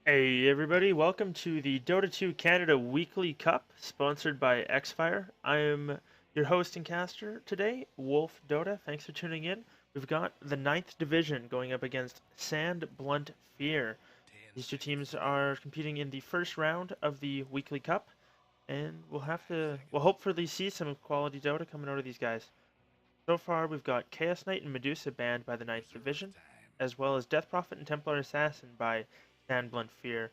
Hey everybody, welcome to the Dota 2 Canada Weekly Cup, sponsored by Xfire. I am your host and caster today, Wolf Dota. Thanks for tuning in. We've got the ninth division going up against Sand Blunt Fear. These two teams are competing in the first round of the Weekly Cup, and we'll hopefully see some quality Dota coming out of these guys. So far, we've got Chaos Knight and Medusa banned by the ninth division, as well as Death Prophet and Templar Assassin by Sand Blunt Fear.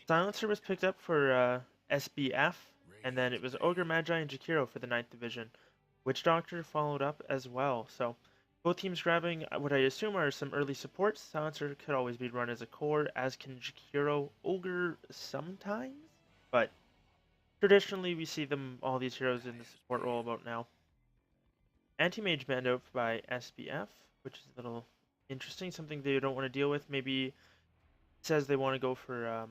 Silencer was picked up for SBF, and then it was Ogre Magi and Jakiro for the ninth division. Witch Doctor followed up as well, so both teams grabbing what I assume are some early supports. Silencer could always be run as a core, as can Jakiro. Ogre sometimes, but traditionally we see all these heroes in the support role about now. Anti-Mage banned out by SBF, which is a little interesting, something they don't want to deal with. Maybe says they want to go for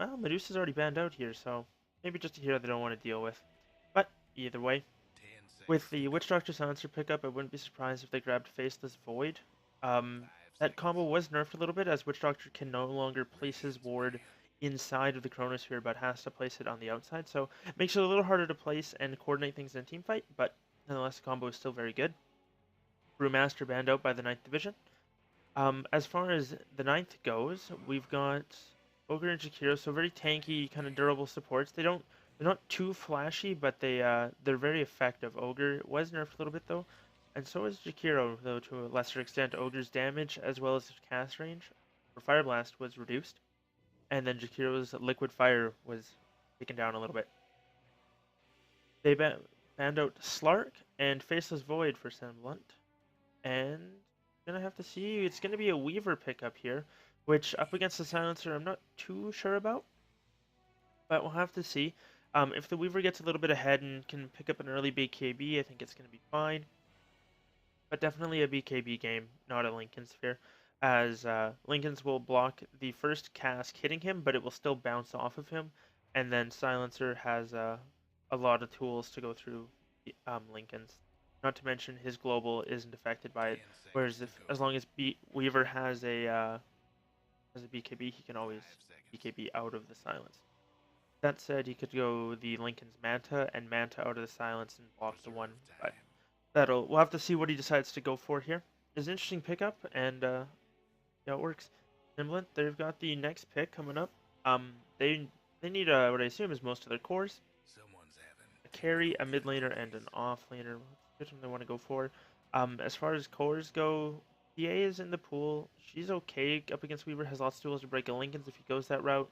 well, Medusa's already banned out here, so maybe just a hero they don't want to deal with. But either way, with the Witch Doctor Silencer pickup, I wouldn't be surprised if they grabbed Faceless Void. Um, that combo was nerfed a little bit, as Witch Doctor can no longer place his ward inside of the Chronosphere, but has to place it on the outside, so it makes it a little harder to place and coordinate things in a team fight, but nonetheless, the combo is still very good. Brewmaster banned out by the 9th Division. As far as the ninth goes, we've got Ogre and Jakiro, so very tanky, kind of durable supports. They're not too flashy, but they're very effective. Ogre was nerfed a little bit though, and so is Jakiro, though to a lesser extent. Ogre's damage as well as his cast range for Fire Blast was reduced, and then Jakiro's Liquid Fire was taken down a little bit. They banned out Slark and Faceless Void for Semblant, and gonna have to see. It's gonna be a Weaver pickup here, which up against the Silencer I'm not too sure about, but we'll have to see. If the Weaver gets a little bit ahead and can pick up an early BKB, I think it's gonna be fine. But definitely a BKB game, not a Lincoln Sphere, as Lincolns will block the first cast hitting him, but it will still bounce off of him, and then Silencer has a lot of tools to go through Lincolns. Not to mention his global isn't affected by it, whereas if as long as Weaver has a BKB, he can always BKB out of the silence. That said, he could go the Lincoln's Manta and Manta out of the silence and block the one, but we'll have to see what he decides to go for here. It's an interesting pickup, and yeah, it works. Nimblant, they've got the next pick coming up. Um, they need what I assume is most of their cores. A carry, a mid laner, and an off laner. Which one they want to go for? As far as cores go, PA is in the pool. She's okay up against Weaver. Has lots of tools to break a Lincoln's if he goes that route,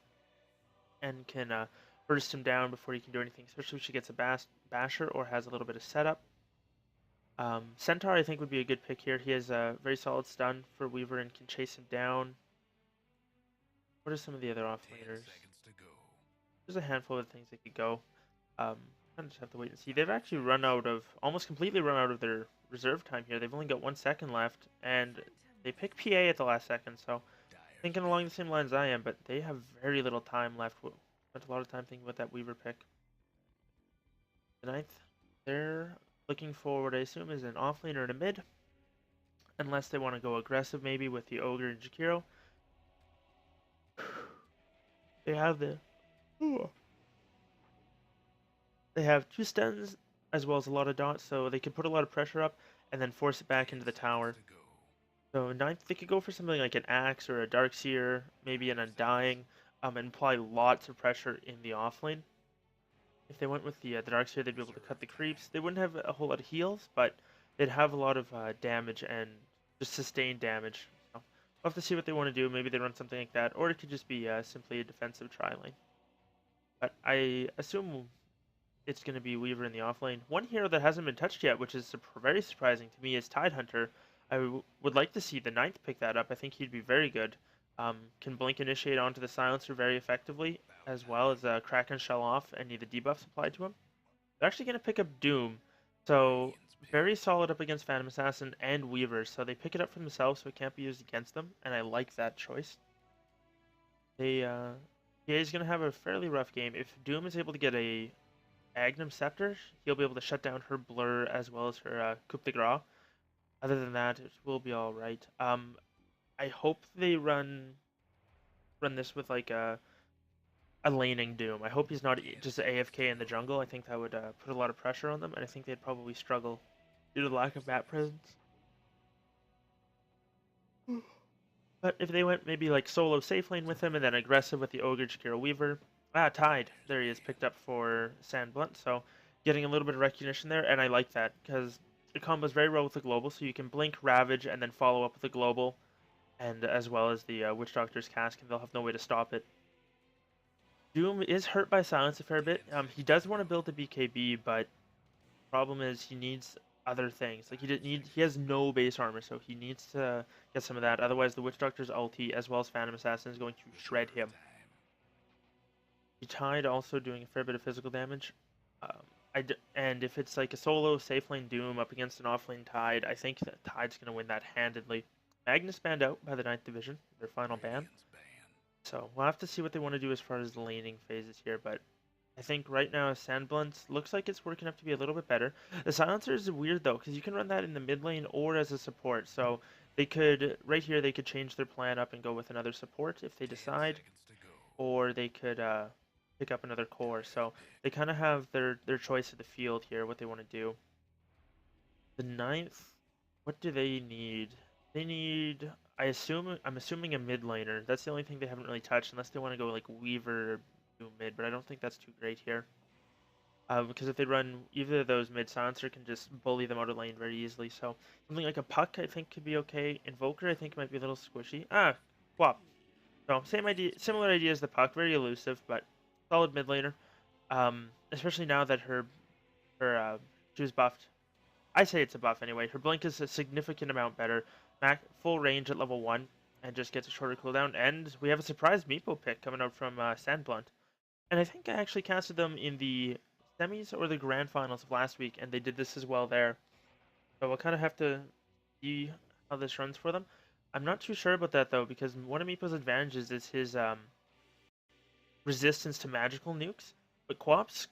and can burst him down before he can do anything. Especially if she gets a basher or has a little bit of setup. Centaur, I think, would be a good pick here. He has a very solid stun for Weaver and can chase him down. What are some of the other offlaners? There's a handful of things that could go. Kind of just have to wait and see. They've actually almost completely run out of their reserve time here. They've only got 1 second left, and they pick PA at the last second, so thinking along the same lines I am, but they have very little time left. Spent a lot of time thinking about that Weaver pick. The ninth, they're looking for what I assume is an offlaner and a mid, unless they want to go aggressive maybe with the Ogre and Jakiro. They have the they have 2 stuns as well as a lot of dots, so they can put a lot of pressure up and then force it back into the tower. So ninth, they could go for something like an Axe or a Darkseer, maybe an Undying, and apply lots of pressure in the offlane. If they went with the Darkseer, they'd be able to cut the creeps. They wouldn't have a whole lot of heals, but they'd have a lot of damage and just sustained damage. So we'll have to see what they want to do. Maybe they run something like that, or it could just be simply a defensive tri-lane. But I assume it's going to be Weaver in the offlane. One hero that hasn't been touched yet, which is very surprising to me, is Tidehunter. I would like to see the ninth pick that up. I think he'd be very good. Can Blink Initiate onto the Silencer very effectively, as well as Kraken Shell off any of the debuffs applied to him. They're actually going to pick up Doom, so very solid up against Phantom Assassin and Weaver, so they pick it up for themselves so it can't be used against them, and I like that choice. He's going to have a fairly rough game. If Doom is able to get a Agnum Scepter, he'll be able to shut down her Blur as well as her Coup de Grace. Other than that, it will be alright. I hope they run run this with like a laning Doom. I hope he's not just AFK in the jungle. I think that would put a lot of pressure on them, and I think they'd probably struggle due to the lack of map presence. But if they went maybe like solo safe lane with him and then aggressive with the Ogre Jakiro Weaver. Ah, Tide. There he is, picked up for Sand Blunt. So getting a little bit of recognition there, and I like that because it combos very well with the global. So you can blink, Ravage, and then follow up with the global, and as well as the Witch Doctor's Cask, and they'll have no way to stop it. Doom is hurt by silence a fair bit. He does want to build the BKB, but problem is he needs other things. Like he has no base armor, so he needs to get some of that. Otherwise, the Witch Doctor's ulti as well as Phantom Assassin is going to shred him. The Tide also doing a fair bit of physical damage. And if it's like a solo safe lane Doom up against an off lane Tide, I think that Tide's going to win that handedly. Magnus banned out by the 9th Division, their final ban. So we'll have to see what they want to do as far as the laning phases here, but I think right now Sandblunt looks like it's working up to be a little bit better. The Silencer is weird though, because you can run that in the mid lane or as a support. So they could, right here, they could change their plan up and go with another support if they decide, or they could pick up another core. So they kind of have their choice of the field here, what they want to do. The 9th, what do they need? They need, I'm assuming a mid laner. That's the only thing they haven't really touched, unless they want to go like Weaver or do mid, but I don't think that's too great here. Because if they run either of those, mid Silencer can just bully them out of lane very easily. So something like a Puck I think could be okay. Invoker I think might be a little squishy. Swap. So same idea, similar idea as the Puck, very elusive, but solid mid laner. Especially now that her she was buffed. I say it's a buff anyway. Her blink is a significant amount better. Full range at level 1 and just gets a shorter cooldown. And we have a surprise Meepo pick coming out from Sandblunt. And I think I actually casted them in the semis or the grand finals of last week, and they did this as well there. So we'll kind of have to see how this runs for them. I'm not too sure about that though, because one of Meepo's advantages is his resistance to magical nukes. But Quap's,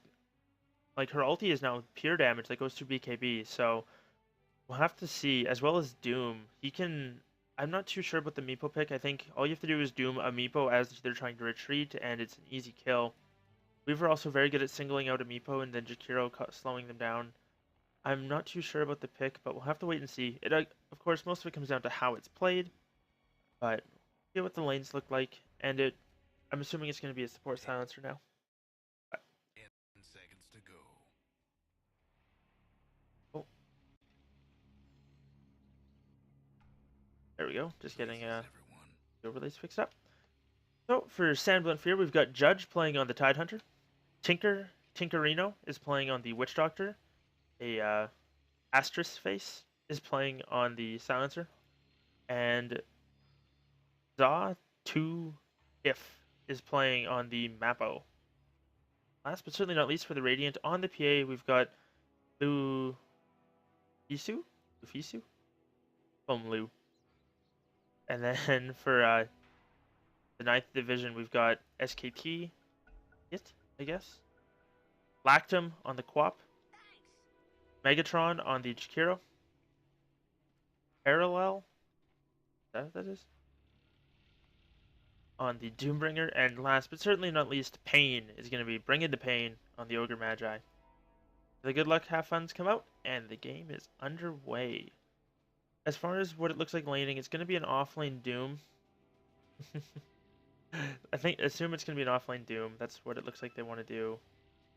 like her ulti is now pure damage that goes through BKB, so we'll have to see, as well as Doom. He can. I'm not too sure about the Meepo pick. I think all you have to do is Doom a Meepo as they're trying to retreat, and it's an easy kill. Weaver also very good at singling out a Meepo and then Jakiro slowing them down. I'm not too sure about the pick, but we'll have to wait and see. It, of course, most of it comes down to how it's played, but see what the lanes look like, and I'm assuming it's going to be a support silencer now. But, oh, there we go. Just getting the overlays fixed up. So for Sandblunt Fear, we've got Judge playing on the Tidehunter. Tinkerino is playing on the Witch Doctor. A Asterisk Face is playing on the Silencer. And Za2 If is playing on the Mappo. Last but certainly not least for the Radiant, on the PA we've got Lufisu? Lufisu? Lu. And then for the 9th Division we've got SKT, I guess. Lactum on the Quap. Megatron on the Jakiro. Parallel? Is that what that is? On the Doombringer, and last but certainly not least, Pain is going to be bringing the pain on the Ogre Magi. The good luck, have fun's come out, and the game is underway. As far as what it looks like laning, it's going to be an offlane Doom. Assume it's going to be an offlane Doom. That's what it looks like they want to do.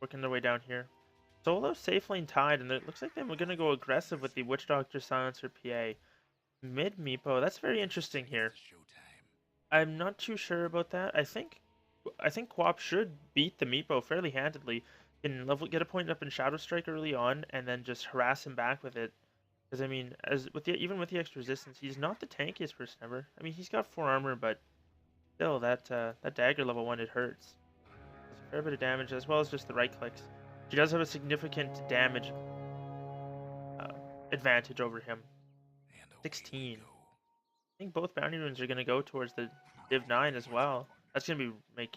Working their way down here. Solo safe lane Tide, and it looks like they're going to go aggressive with the Witch Doctor Silencer PA. Mid Meepo, that's very interesting here. I'm not too sure about that. I think Quap should beat the Meepo fairly handedly. Can get a point up in Shadow Strike early on, and then just harass him back with it. Because I mean, even with the extra resistance, he's not the tankiest person ever. I mean, he's got 4 armor, but still, that dagger level 1 it hurts. It's a fair bit of damage, as well as just the right clicks. She does have a significant damage advantage over him. 16. I think both bounty runes are going to go towards the Div 9 as well. That's going to make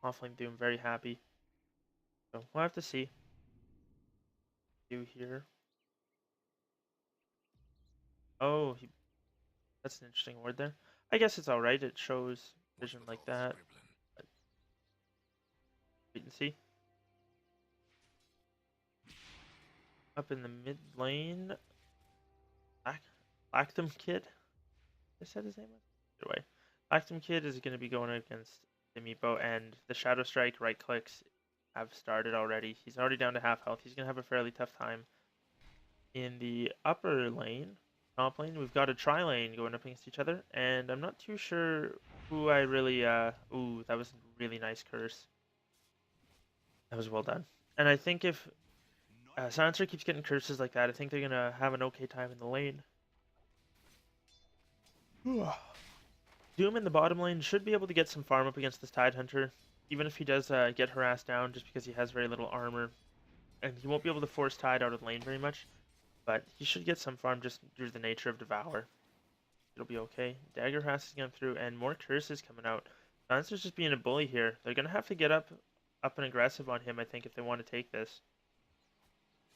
Offlane Doom very happy. So we'll have to see. Do here. Oh, that's an interesting word there. I guess it's alright. It shows vision like that. Wait and see. Up in the mid lane, Lactum Kid. I said his name was. Either way, Lactum Kid is going to be going against the Meepo, and the Shadow Strike right clicks have started already. He's already down to half health. He's going to have a fairly tough time. In the upper lane, top lane, we've got a tri lane going up against each other, and I'm not too sure who I really. Ooh, that was a really nice curse. That was well done. And I think if Silencer keeps getting curses like that, I think they're gonna have an okay time in the lane. Doom in the bottom lane should be able to get some farm up against this Tidehunter, even if he does get harassed down just because he has very little armor. And he won't be able to force Tide out of lane very much, but he should get some farm just due to the nature of Devour. It'll be okay. Dagger harass is going through, and more curses coming out. Silencer's just being a bully here. They're going to have to get up and aggressive on him, I think, if they want to take this.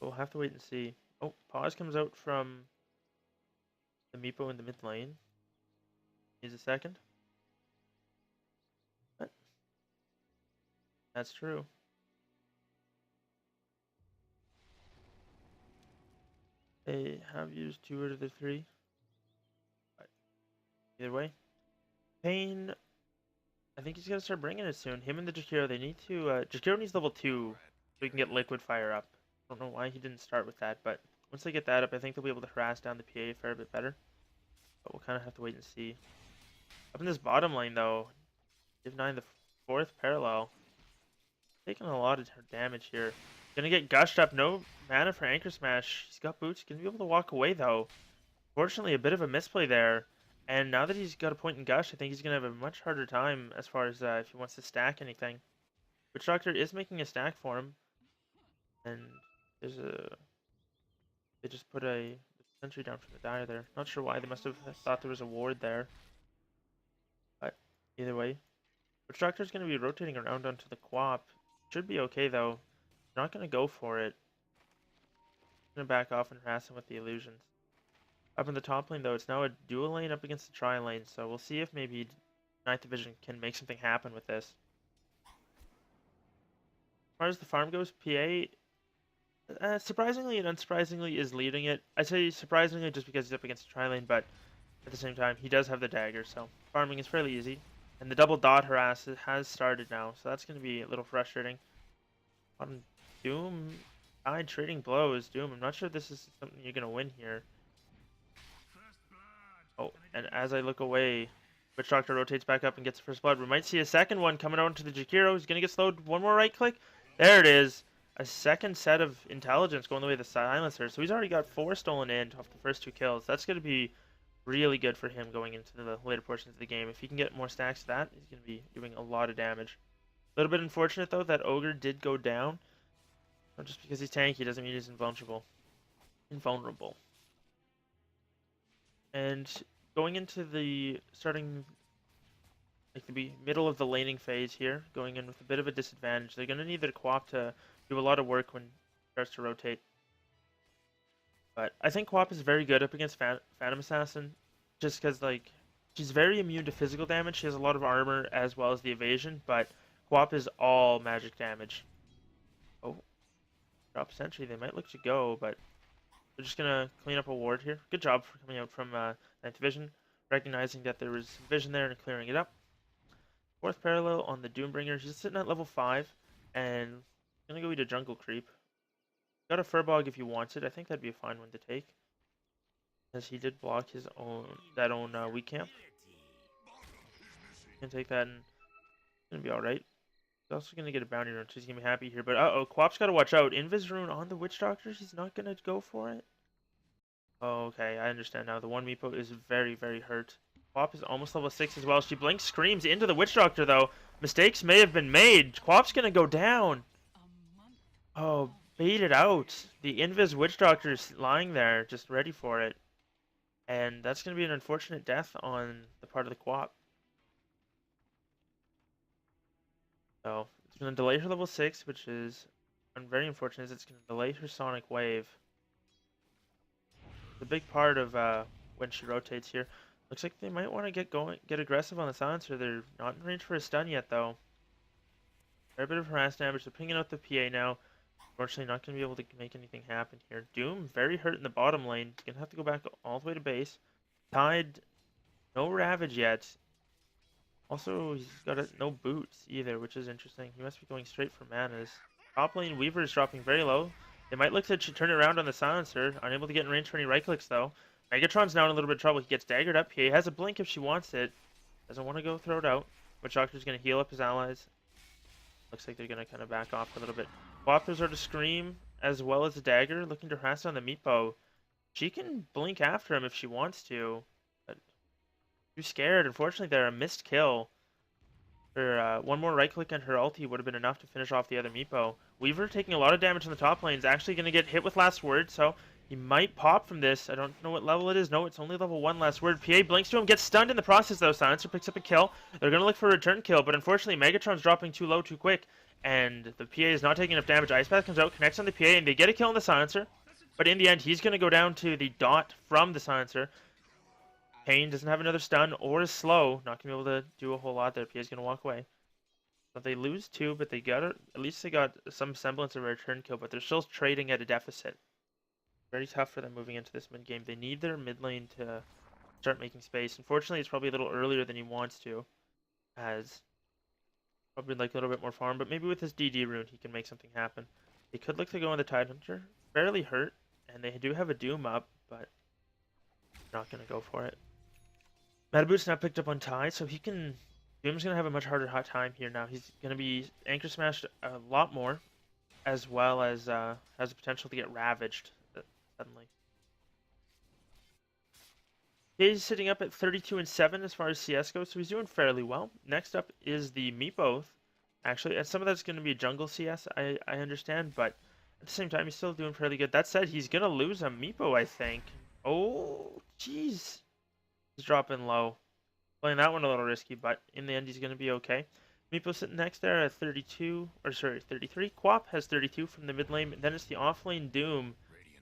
We'll have to wait and see. Oh, pause comes out from the Meepo in the mid lane. Needs a second. But that's true. They have used 2 out of the 3. But either way, Pain, I think he's going to start bringing it soon. Him and the Jakiro, they need to... Jakiro needs level 2 so he can get Liquid Fire up. I don't know why he didn't start with that, but once they get that up, I think they'll be able to harass down the PA a fair bit better. But we'll kind of have to wait and see. Up in this bottom lane, though, Div 9 the 4th parallel. Taking a lot of damage here. Gonna get gushed up. No mana for Anchor Smash. He's got boots. Gonna be able to walk away, though. Fortunately, a bit of a misplay there. And now that he's got a point in Gush, I think he's gonna have a much harder time as far as if he wants to stack anything. Witch Doctor is making a stack for him. And there's a... They just put a sentry down from the Dire there. Not sure why. They must have thought there was a ward there. But either way, Witch Doctor's going to be rotating around onto the Quap. Should be okay, though. Not going to go for it. Going to back off and harass him with the illusions. Up in the top lane, though, it's now a dual lane up against the tri lane, so we'll see if maybe 9th Division can make something happen with this. As far as the farm goes, PA, surprisingly and unsurprisingly, is leading it. I say surprisingly just because he's up against the tri lane, but at the same time, he does have the dagger, so farming is fairly easy. And the double dot harass has started now, so that's going to be a little frustrating. On Doom, trading blows. Doom, I'm not sure this is something you're going to win here. Oh, and as I look away, Witch Doctor rotates back up and gets the first blood. We might see a second one coming out into the Jakiro. He's going to get slowed. One more right click. There it is. A second set of intelligence going the way of the Silencer. So he's already got 4 stolen in off the first 2 kills. That's going to be really good for him going into the later portions of the game. If he can get more stacks of that, he's going to be doing a lot of damage. A little bit unfortunate, though, that Ogre did go down. Not just because he's tanky doesn't mean he's invulnerable. And going into the middle of the laning phase here, going in with a bit of a disadvantage. They're going to need their Quap to do a lot of work when it starts to rotate. But I think Quap is very good up against Phantom Assassin, just because she's very immune to physical damage. She has a lot of armor as well as the evasion, but Quap is all magic damage. Oh, drop sentry. They might look to go, but they're just gonna clean up a ward here. Good job for coming out from 9th Division, recognizing that there was some vision there and clearing it up. 4th parallel on the Doombringer. She's sitting at level 5 and gonna go eat a jungle creep. Got a Furbog if you wanted. I think that'd be a fine one to take, as he did block his own weak camp. Can take that and it's gonna be all right. He's also gonna get a bounty rune, so he's gonna be happy here. But Quap's gotta watch out. Invis rune on the Witch Doctor. He's not gonna go for it. Oh, okay, I understand now. The one Meepo is very, very hurt. Quap is almost level 6 as well. She blinks, screams into the Witch Doctor, though. Mistakes may have been made. Quap's gonna go down. Oh, bait it out. The Invis Witch Doctor's lying there, just ready for it. And that's gonna be an unfortunate death on the part of the Quap. So, it's gonna delay her level 6, which is very unfortunate, as it's gonna delay her Sonic Wave. The big part of when she rotates here. Looks like they might want to get aggressive on the silencer. They're not in range for a stun yet, though. Fair bit of harass damage. They're pinging out the PA now. Unfortunately, not going to be able to make anything happen here. Doom, very hurt in the bottom lane. He's going to have to go back all the way to base. Tide, no Ravage yet. Also, he's got no boots either, which is interesting. He must be going straight for manas. Top lane, Weaver is dropping very low. They might look to turn it around on the silencer. Unable to get in range for any right clicks, though. Megatron's now in a little bit of trouble. He gets daggered up. He has a blink if she wants it. Doesn't want to go throw it out. But Doctor's going to heal up his allies. Looks like they're going to kind of back off a little bit. Swap throws out a Scream as well as a dagger. Looking to harass on the Meepo. She can blink after him if she wants to. But too scared. Unfortunately, they're a missed kill. Her, one more right click on her ulti would have been enough to finish off the other Meepo. Weaver taking a lot of damage on the top lane. Is actually going to get hit with Last Word, so he might pop from this. I don't know what level it is. No, it's only level 1 Last Word. PA blinks to him, gets stunned in the process though. Silencer picks up a kill. They're going to look for a return kill, but unfortunately Megatron's dropping too low too quick, and the PA is not taking enough damage. Ice Path comes out, connects on the PA, and they get a kill on the Silencer. But in the end, he's going to go down to the dot from the Silencer. Pain doesn't have another stun or is slow. Not going to be able to do a whole lot there. PA's going to walk away. So they lose 2, but they got at least they got some semblance of a return kill, but they're still trading at a deficit. Very tough for them moving into this mid game. They need their mid lane to start making space. Unfortunately, it's probably a little earlier than he wants to, as probably like a little bit more farm, but maybe with his DD rune he can make something happen. They could look to go on the Tidehunter. Fairly hurt, and they do have a Doom up, but not going to go for it. Metaboot's now picked up on Tide, so he can... Doom's going to have a much harder time here now. He's going to be Anchor Smashed a lot more, as well as has the potential to get Ravaged suddenly. He's sitting up at 32-7 as far as CS goes, so he's doing fairly well. Next up is the Meepo. Actually, and some of that's going to be jungle CS, I understand, but at the same time, he's still doing fairly good. That said, he's going to lose a Meepo, I think. Oh, jeez. He's dropping low. Playing that one a little risky, but in the end, he's going to be okay. Meepo sitting next there at 32, or sorry, 33. Quap has 32 from the mid lane, and then it's the off lane Doom.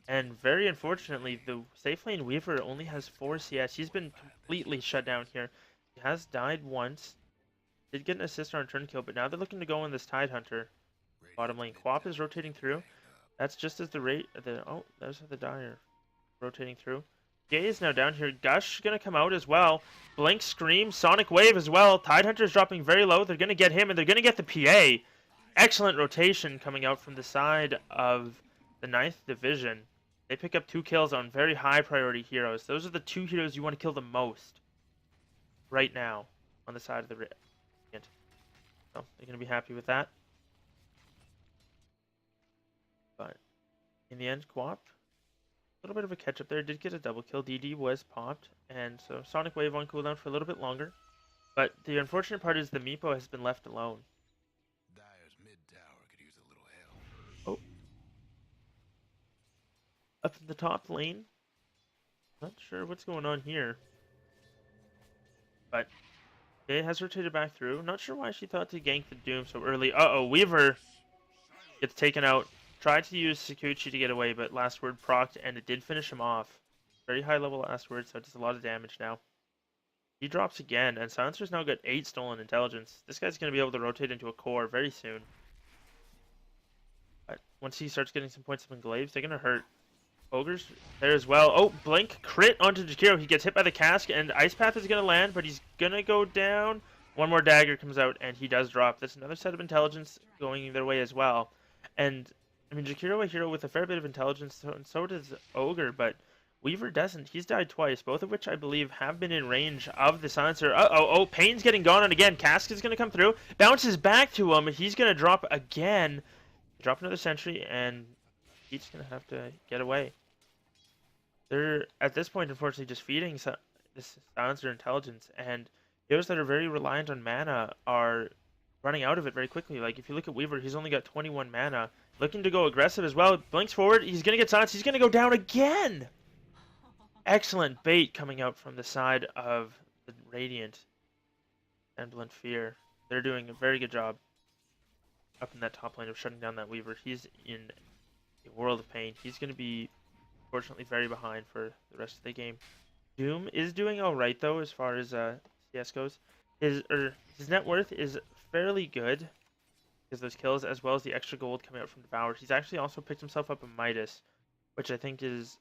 And very unfortunately, the safe lane Weaver only has 4 CS. He's been completely shut down here. He has died once. Did get an assist on a turn kill, but now they're looking to go on this Tidehunter. Bottom lane. Quap is rotating through. That's just as the rate... oh, there's the Dire rotating through. Gay is now down here. Gush going to come out as well. Blink, Scream, Sonic Wave as well. Tidehunter is dropping very low. They're going to get him, and they're going to get the PA. Excellent rotation coming out from the side of the 9th Division. They pick up 2 kills on very high priority heroes. Those are the 2 heroes you want to kill the most right now on the side of the Radiant. So they're going to be happy with that. But in the end, Quap, a little bit of a catch up there. Did get a double kill. DD was popped. And so Sonic Wave on cooldown for a little bit longer. But the unfortunate part is the Meepo has been left alone. Dyer's mid tower could use a little help. Oh. Up in the top lane. Not sure what's going on here. But it has rotated back through. Not sure why she thought to gank the Doom so early. Uh-oh, Weaver gets taken out. Tried to use Sakuchi to get away, but Last Word procced, and it did finish him off. Very high level Last Word, so it does a lot of damage now. He drops again, and Silencer's now got 8 stolen intelligence. This guy's going to be able to rotate into a core very soon. But once he starts getting some points up in glaives, they're going to hurt. Ogre's there as well. Oh, Blink crit onto Jakiro. He gets hit by the cask, and Ice Path is going to land, but he's going to go down. One more dagger comes out, and he does drop. That's another set of intelligence going their way as well. And, I mean, Jakiro a hero with a fair bit of intelligence, and so does Ogre, but Weaver doesn't. He's died twice, both of which I believe have been in range of the Silencer. Uh-oh, Pain's getting gone on again. Cask is going to come through. Bounces back to him. He's going to drop again. Drop another sentry, and he's going to have to get away. They're, at this point, unfortunately, just feeding this Silencer intelligence, and heroes that are very reliant on mana are running out of it very quickly. Like, if you look at Weaver, he's only got 21 mana. Looking to go aggressive as well. Blinks forward. He's going to get silenced. He's going to go down again! Excellent bait coming out from the side of the Radiant and Blent Fear. They're doing a very good job up in that top lane of shutting down that Weaver. He's in a world of pain. He's going to be, fortunately, very behind for the rest of the game. Doom is doing all right though as far as CS goes. His net worth is fairly good because those kills as well as the extra gold coming out from Devour. He's actually also picked himself up a Midas, which I think is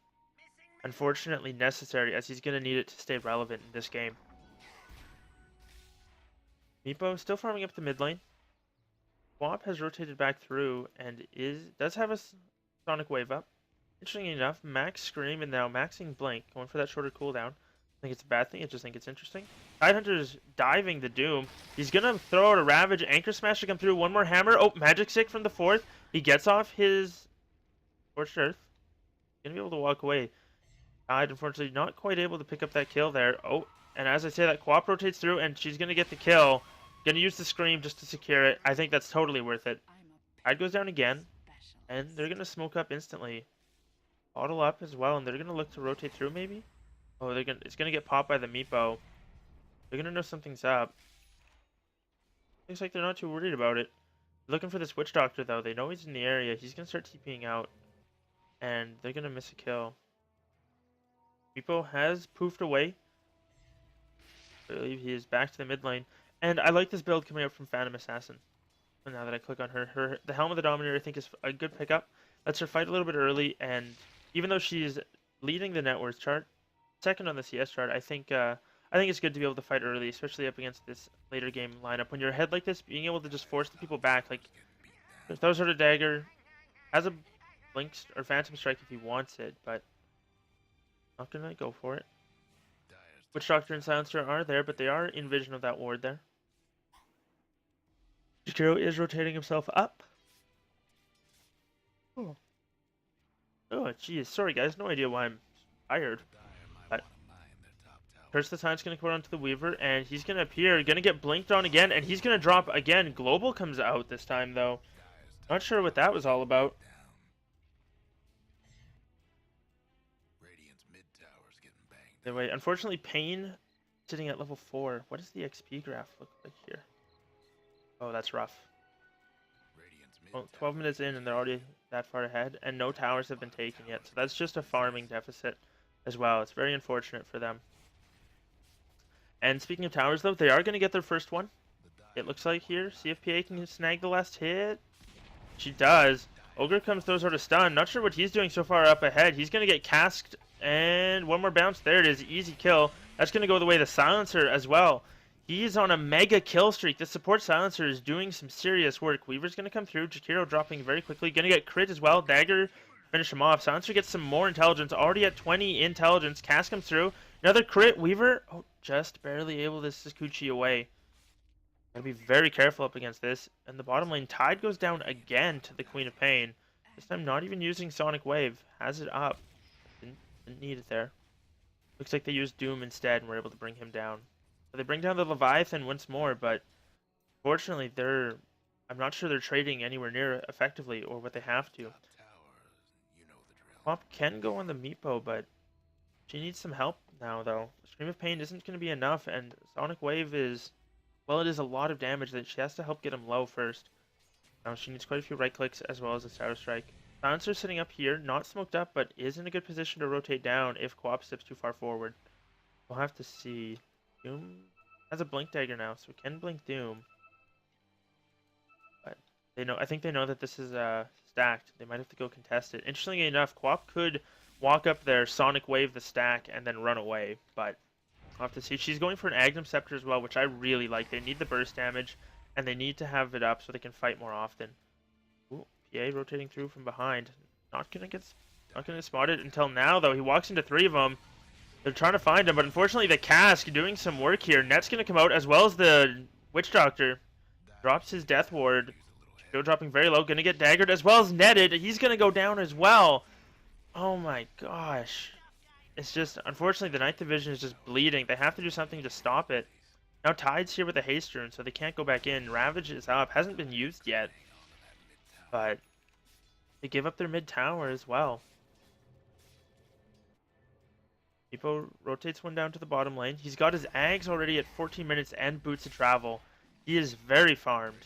unfortunately necessary as he's going to need it to stay relevant in this game. Meepo still farming up the mid lane. Swap has rotated back through and does have a Sonic Wave up. Interestingly enough, Max Scream and now maxing Blink, going for that shorter cooldown. I think it's a bad thing, I just think it's interesting. Tidehunter's diving the Doom. He's gonna throw out a Ravage, Anchor Smash to come through, one more hammer. Oh, Magic Stick from the fourth. He gets off his Scorched Earth. Gonna be able to walk away. Tide, unfortunately, not quite able to pick up that kill there. Oh, and as I say, that Quap rotates through and she's gonna get the kill. Gonna use the Scream just to secure it. I think that's totally worth it. Tide goes down again, and they're gonna smoke up instantly. Bottle up as well, and they're gonna look to rotate through maybe. Oh, it's gonna get popped by the Meepo. They're gonna know something's up. Looks like they're not too worried about it. Looking for this Witch Doctor though. They know he's in the area. He's gonna start TPing out, and they're gonna miss a kill. Meepo has poofed away. I believe he is back to the mid lane. And I like this build coming up from Phantom Assassin. And now that I click on her, the Helm of the Dominator I think is a good pickup. Lets her fight a little bit early, and even though she's leading the net worth chart, second on the CS chart, I think it's good to be able to fight early, especially up against this later game lineup. When you're ahead like this, being able to just force the people back, like throws out a dagger, has a blink or phantom strike if he wants it, but not gonna go for it. Witch Doctor and Silencer are there, but they are in vision of that ward there. Jakiro is rotating himself up. Oh, jeez. Sorry, guys. No idea why I'm tired. But Curse the Time's going to come onto the Weaver, and he's going to appear. Going to get blinked on again, and he's going to drop again. Global comes out this time, though. Not sure what that was all about. Anyway, unfortunately, Pain sitting at level 4. What does the XP graph look like here? Oh, that's rough. Well, 12 minutes in and they're already that far ahead, and no towers have been taken yet, so that's just a farming deficit as well. It's very unfortunate for them. And speaking of towers, though, they are going to get their first one. It looks like here. CFPA can snag the last hit. She does. Ogre comes, throws out a stun. Not sure what he's doing so far up ahead. He's going to get casked, and one more bounce. There it is. Easy kill. That's going to go the way of the Silencer as well. He's on a mega kill streak. The support Silencer is doing some serious work. Weaver's going to come through. Jakiro dropping very quickly. Going to get crit as well. Dagger, finish him off. Silencer gets some more intelligence. Already at 20 intelligence. Cask comes through. Another crit. Weaver, just barely able to Sakuchi away. Gotta be very careful up against this. And the bottom lane, Tide goes down again to the Queen of Pain. This time not even using Sonic Wave. Has it up. Didn't need it there. Looks like they used Doom instead and were able to bring him down. They bring down the Leviathan once more, but fortunately I'm not sure they're trading anywhere near effectively or what they have to. Pop can go on the Meepo, but she needs some help now, though. Scream of Pain isn't going to be enough, and Sonic Wave is, well, it is a lot of damage that she has to help get him low first. Now she needs quite a few right clicks as well as a Shadow Strike. Silencer sitting up here, not smoked up, but is in a good position to rotate down if Co-op steps too far forward. We'll have to see. Doom has a blink dagger now, so we can blink Doom. But I think they know that this is stacked. They might have to go contest it. Interestingly enough, Quap could walk up there, Sonic Wave the stack, and then run away. But we'll have to see. She's going for an Agnum Scepter as well, which I really like. They need the burst damage, and they need to have it up so they can fight more often. Ooh, PA rotating through from behind. Not gonna get spotted until now, though. He walks into 3 of them. They're trying to find him, but unfortunately the Cask doing some work here. Net's going to come out as well as the Witch Doctor. Drops his Death Ward. Joe dropping very low. Going to get daggered as well as netted. He's going to go down as well. Oh my gosh. It's just, unfortunately, the 9th Division is just bleeding. They have to do something to stop it. Now Tide's here with a haste rune, so they can't go back in. Ravage is up. Hasn't been used yet. But they give up their mid tower as well. Meepo rotates one down to the bottom lane. He's got his Ags already at 14 minutes and Boots of Travel. He is very farmed.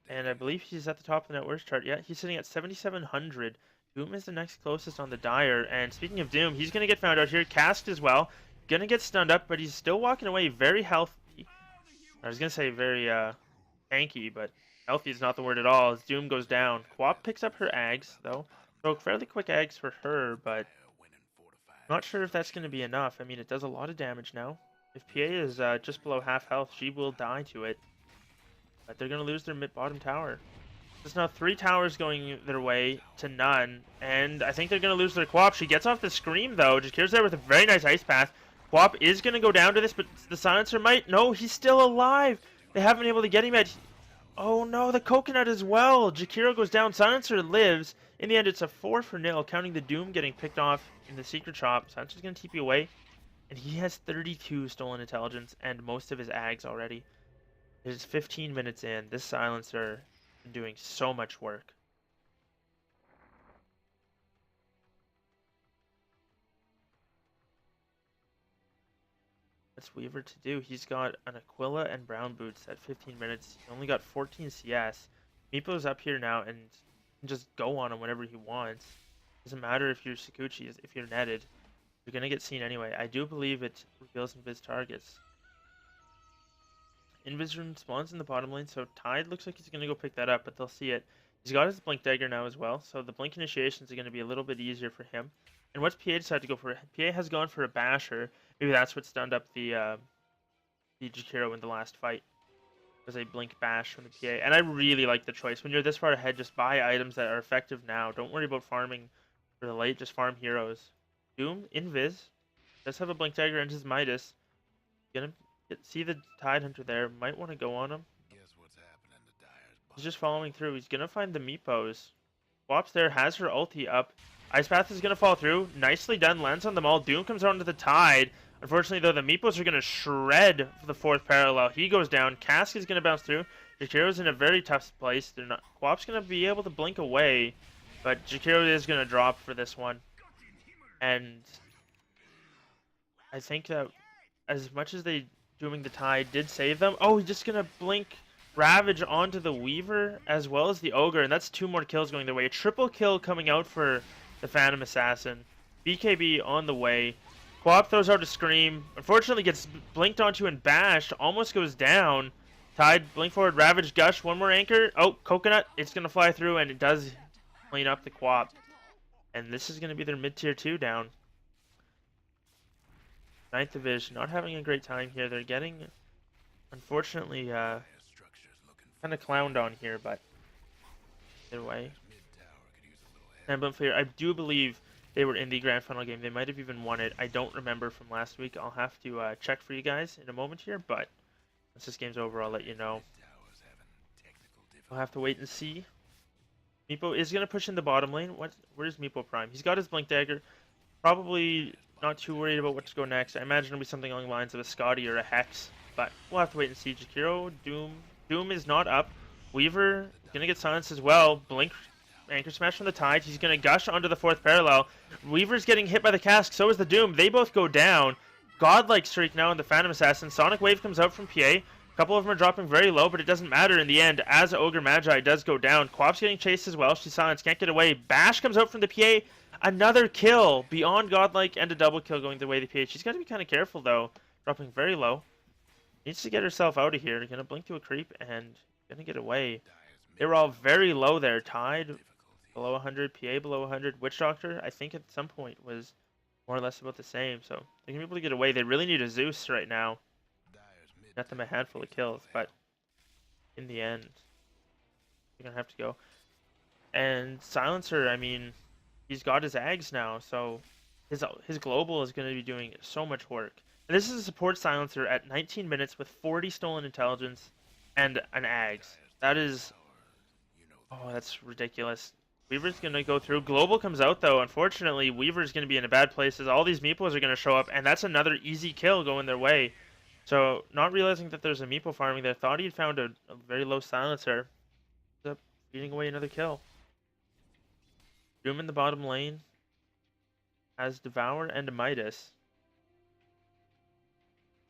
And I believe he's at the top of the net worth chart. Yeah, he's sitting at 7,700 Doom is the next closest on the Dire, and speaking of Doom, he's gonna get found out here. Casked as well. Gonna get stunned up, but he's still walking away very healthy. I was gonna say very tanky, but healthy is not the word at all as Doom goes down. Quap picks up her Ags, though. So fairly quick Ags for her, but not sure if that's gonna be enough. I mean, it does a lot of damage now. If PA is just below half health, she will die to it. But they're gonna lose their mid-bottom tower. There's now 3 towers going their way to none, and I think they're going to lose their Quap. She gets off the Scream, though. Jakir's there with a very nice Ice Path. Quap is going to go down to this, but the Silencer might. No, he's still alive. They haven't been able to get him yet. Oh, no, the Coconut as well. Jakiro goes down. Silencer lives. In the end, it's a 4-0, counting the Doom getting picked off in the Secret Shop. Silencer's going to TP away, and he has 32 stolen intelligence and most of his Ags already. It is 15 minutes in. This Silencer doing so much work. What's Weaver to do? He's got an Aquila and Brown Boots at 15 minutes. He only got 14 CS. Meepo's up here now and can just go on him whenever he wants. Doesn't matter if you're Sakuchi, if you're netted. You're gonna get seen anyway. I do believe it reveals Invis targets. Invis rune spawns in the bottom lane, so Tide looks like he's going to go pick that up, but they'll see it. He's got his Blink Dagger now as well, so the Blink initiations are going to be a little bit easier for him. And what's PA decided to go for? PA has gone for a Basher. Maybe that's what stunned up the Jakiro in the last fight. It was a Blink Bash from the PA. And I really like the choice. When you're this far ahead, just buy items that are effective now. Don't worry about farming for the late, just farm heroes. Doom, Invis, does have a Blink Dagger and his Midas. Gonna see the Tide Hunter there. Might want to go on him. He's just following through. He's gonna find the Meepos. Swaps there, has her ulti up. Ice Path is gonna fall through. Nicely done, lands on them all. Doom comes onto the Tide. Unfortunately, though, the Meepos are gonna shred for the 4th parallel. He goes down. Cask is gonna bounce through. Jakiro's in a very tough place. They're not. Quap's gonna be able to blink away, but Jakiro is gonna drop for this one. And I think that as much as they doing the Tide did save them. Oh, he's just gonna blink Ravage onto the Weaver as well as the Ogre, and that's 2 more kills going their way. A triple kill coming out for the Phantom Assassin. BKB on the way. Quap throws out a Scream. Unfortunately gets blinked onto and bashed. Almost goes down. Tide, blink forward, Ravage, Gush, 1 more anchor. Oh, Coconut, it's gonna fly through and it does clean up the Quap. And this is gonna be their mid-tier 2 down. 9th Division, not having a great time here. They're getting, unfortunately, kind of clowned on here, but either way. Emblem Fair, I do believe they were in the grand final game. They might have even won it. I don't remember from last week. I'll have to check for you guys in a moment here, but once this game's over, I'll let you know. We'll have to wait and see. Meepo is going to push in the bottom lane. Where's Meepo Prime? He's got his Blink Dagger. Probably not too worried about what to go next. I imagine it'll be something along the lines of a Scotty or a Hex, but we'll have to wait and see. Jakiro, Doom is not up. Weaver gonna get silenced as well. Blink, Anchor Smash from the Tide. He's gonna gush onto the 4th parallel. Weaver's getting hit by the Cask, so is the Doom. They both go down. Godlike streak now in the Phantom Assassin. Sonic Wave comes out from PA. A couple of them are dropping very low, but it doesn't matter in the end as Ogre Magi does go down. Quap's getting chased as well. She's silenced, can't get away. Bash comes out from the PA. Another kill beyond Godlike and a double kill going the way of the PH. She's got to be kind of careful though, dropping very low. Needs to get herself out of here. Gonna blink to a creep and gonna get away. They were all very low there. Tide below 100, PA below 100. Witch Doctor, I think at some point was more or less about the same. So they're gonna be able to get away. They really need a Zeus right now. Got them a handful of kills, but in the end, they're gonna have to go. And Silencer, I mean, he's got his Ags now, so his global is going to be doing so much work. And this is a support Silencer at 19 minutes with 40 stolen intelligence and an Ags. That is, oh, that's ridiculous. Weaver's going to go through. Global comes out though. Unfortunately, Weaver's going to be in a bad place as all these Meepos are going to show up, and that's another easy kill going their way. So not realizing that there's a Meepo farming there, thought he'd found a very low Silencer. Ends up beating away another kill. Doom in the bottom lane has Devour and a Midas.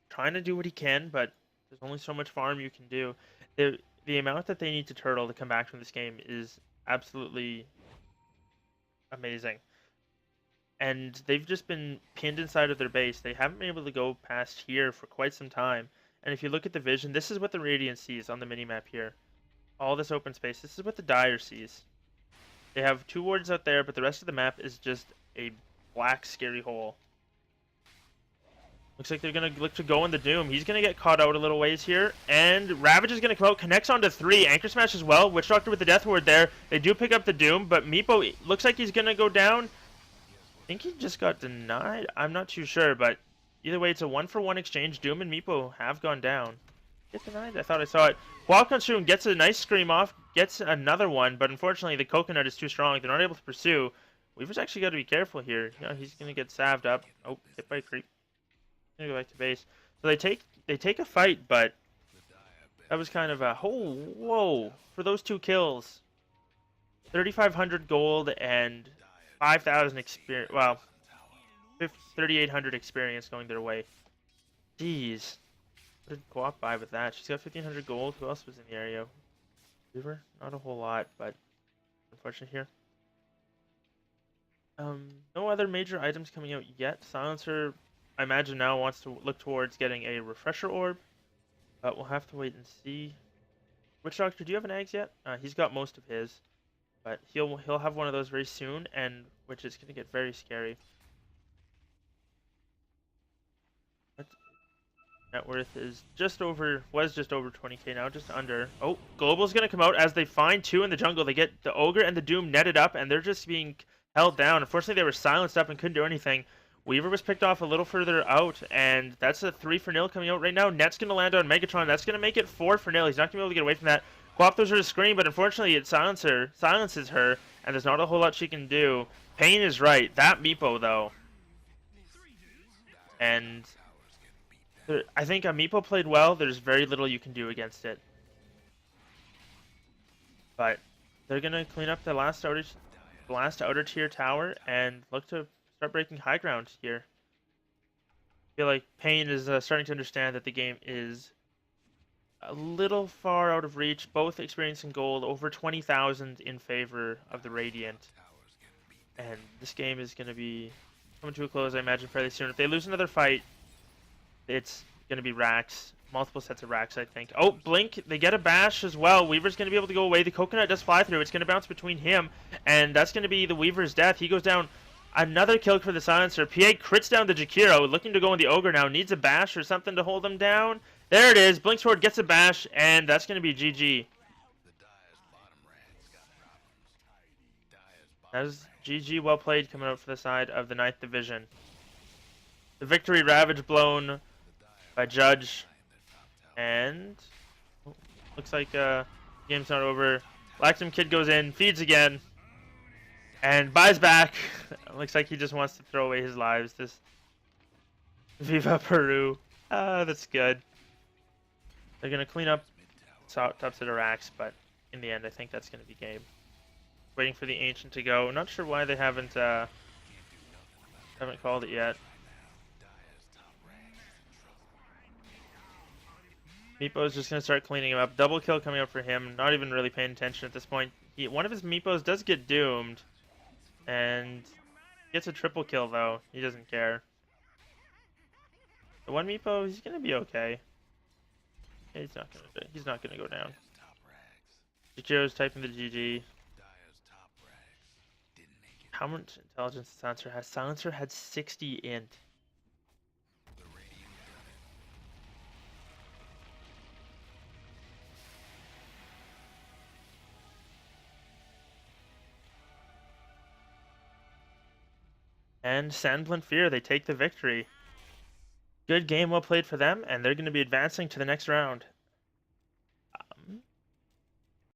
Trying to do what he can, but there's only so much farm you can do. The amount that they need to turtle to come back from this game is absolutely amazing. And they've just been pinned inside of their base. They haven't been able to go past here for quite some time. And if you look at the vision, this is what the Radiant sees on the minimap here. All this open space. This is what the Dire sees. They have 2 wards out there, but the rest of the map is just a black, scary hole. Looks like they're going to look to go in the Doom. He's going to get caught out a little ways here. And Ravage is going to come out, connects onto 3. Anchor Smash as well. Witch Doctor with the Death Ward there. They do pick up the Doom, but Meepo looks like he's going to go down. I think he just got denied. I'm not too sure, but either way, it's a 1-for-1 exchange. Doom and Meepo have gone down. Get denied? I thought I saw it. Walk-on Shroom gets a nice scream off, gets another one, but unfortunately the Coconut is too strong. They're not able to pursue. Weaver's actually got to be careful here. You know, he's going to get salved up. Oh, hit by a creep. Gonna go back to base. So they take a fight, but that was kind of a whoa for those 2 kills. 3,500 gold and 5,000 experience. Well, 3,800 experience going their way. Jeez, what did Guap buy with that? She's got 1,500 gold. Who else was in the area? Weaver, not a whole lot, but unfortunate here. No other major items coming out yet. Silencer, I imagine now wants to look towards getting a refresher orb, but we'll have to wait and see. Witch Doctor, do you have an eggs yet? He's got most of his, but he'll have one of those very soon, and which is going to get very scary. Net worth is was just over 20k now, just under. Oh, Global's going to come out as they find 2 in the jungle. They get the Ogre and the Doom netted up, and they're just being held down. Unfortunately, they were silenced up and couldn't do anything. Weaver was picked off a little further out, and that's a 3-for-0 coming out right now. Net's going to land on Megatron. That's going to make it 4-for-0. He's not going to be able to get away from that. Guap throws her to scream, but unfortunately it silences her, and there's not a whole lot she can do. Pain is right. That Meepo, though. And I think a Meepo played well. There's very little you can do against it. But they're going to clean up the last outer tier tower and look to start breaking high ground here. I feel like Pain is starting to understand that the game is a little far out of reach. Both experiencing gold, over 20,000 in favor of the Radiant. And this game is going to be coming to a close, I imagine, fairly soon. If they lose another fight, it's going to be racks. Multiple sets of racks, I think. Oh, Blink, they get a bash as well. Weaver's going to be able to go away. The Coconut does fly through. It's going to bounce between him, and that's going to be the Weaver's death. He goes down. Another kill for the Silencer. PA crits down the Jakiro, looking to go in the Ogre now. Needs a bash or something to hold him down. There it is. Blink Sword gets a bash, and that's going to be GG. That is GG, well played, coming out for the side of the 9th Division. The victory Ravage blown by Judge. And looks like game's not over. Lactum Kid goes in, feeds again, and buys back. Looks like he just wants to throw away his lives. This Viva Peru. That's good. They're gonna clean up top set of racks, but in the end, I think that's gonna be game. Waiting for the Ancient to go. Not sure why they haven't called it yet. Meepo's just going to start cleaning him up. Double kill coming up for him. Not even really paying attention at this point. One of his Meepos does get doomed. And gets a triple kill, though. He doesn't care. The one Meepo, he's going to be okay. Yeah, he's not going to go down. Jichiro's typing the GG. How much intelligence does Silencer has? Silencer had 60 int. And Sandblint Fear, they take the victory. Good game, well played for them, and they're going to be advancing to the next round.